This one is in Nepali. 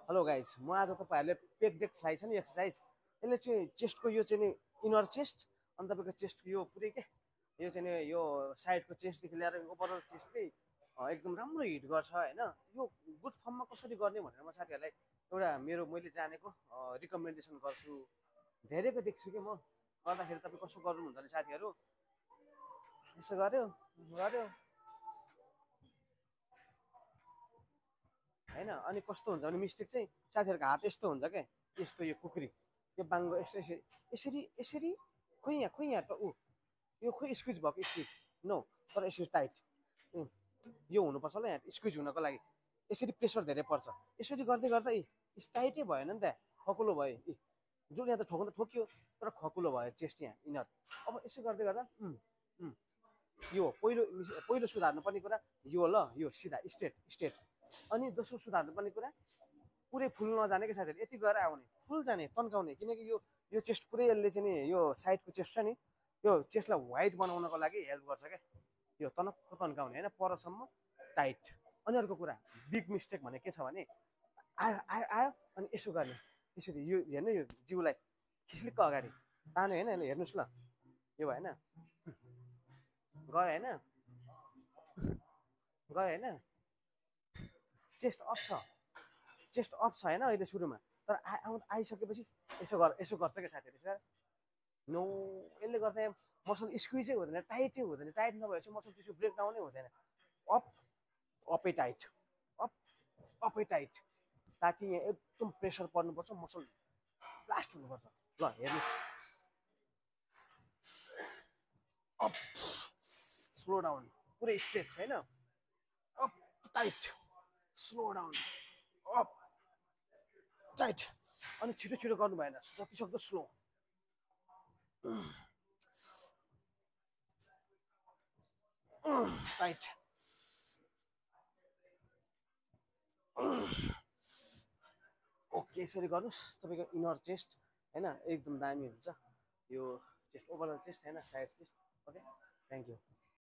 हेलो गाइज, म आज तपाईँहरूले पेक डेक फ्लाइ छ नि एक्सर्साइज, यसले चाहिँ चेस्टको यो चाहिँ नि इनर चेस्ट अनि तपाईँको चेस्टको यो पुरै के यो चाहिँ नि यो साइडको चेस्टदेखि लिएर ओभरअल चेस्टकै एकदम राम्रो हिट गर्छ होइन। यो गुड फर्ममा कसरी गर्ने भनेर म साथीहरूलाई एउटा मैले जानेको रिकमेन्डेसन गर्छु। धेरैको देख्छु कि म गर्दाखेरि तपाईँ कसो गर्नुहुन्छ भने साथीहरू यसो गर्यो गर्यो होइन। अनि कस्तो हुन्छ भने मिस्टेक चाहिँ साथीहरूको हात यस्तो हुन्छ क्या, यस्तो यो कुखुरी यो बाङ्गो यसरी यसरी यसरी खोइ यहाँ ऊ यो खोइ स्क्विज भएको स्क्विज नो, तर यसरी टाइट यो हुनुपर्छ ल यहाँ स्क्विज हुनको लागि। यसरी प्रेसर धेरै पर्छ, यसरी गर्दै गर्दा टाइटै भएन नि त, खकुलो भयो जुन यहाँ त ठोक्नु त ठोकियो तर खकुलो भयो चेस्ट यहाँ इनर। अब यसो गर्दै गर्दा यो पहिलो पहिलो सुधार्नु पर्ने कुरा यो ल, यो सिधा स्ट्रेट स्ट्रेट। अनि दोस्रो सुधार्नु पर्ने कुरा पुरै फुल नजाने कि साथीहरू, यति गएर आउने फुल जाने तन्काउने, किनकि यो चेस्ट पुरै यसले चाहिँ नि यो साइडको चेस्ट छ नि यो चेस्टलाई वाइड बनाउनको लागि हेल्प गर्छ क्या। यो तनक्क तन्काउने होइन, परसम्म टाइट। अनि अर्को कुरा बिग मिस्टेक भने के छ भने आयो आयो आयो अनि यसो गर्ने, यसरी यो हेर्नु यो जिउलाई खिच्लिक्क अगाडि ताने होइन, हेर्नुहोस् ल यो भएन गयो होइन गयो होइन, चेस्ट अफ छ चेस्ट अफ छ होइन अहिले सुरुमा, तर आइसकेपछि यसो गर्छ क्या साथीहरू सर। नो, यसले गर्दा मसल स्क्विजै हुँदैन, टाइटै हुँदैन, टाइट नभएपछि मसल टिस्यु ब्रेक डाउनै हुँदैन। अप अपै टाइट, अप अपै टाइट, ताकि यहाँ एकदम प्रेसर पर्नुपर्छ, मसल ब्लास्ट हुनुपर्छ। ल हेर्नु, अप स्लो डाउन पुरै स्ट्रेच छैन, up tight slow down up tight. अनि छिटो छिटो गर्नु भएन, जति सक्दो स्लो टाइट। ओके, यसरी गर्नुहोस्, तपाईँको इनर चेस्ट होइन एकदम दामी हुन्छ। यो चेस्ट ओभरअल चेस्ट होइन, side chest. Okay, thank you.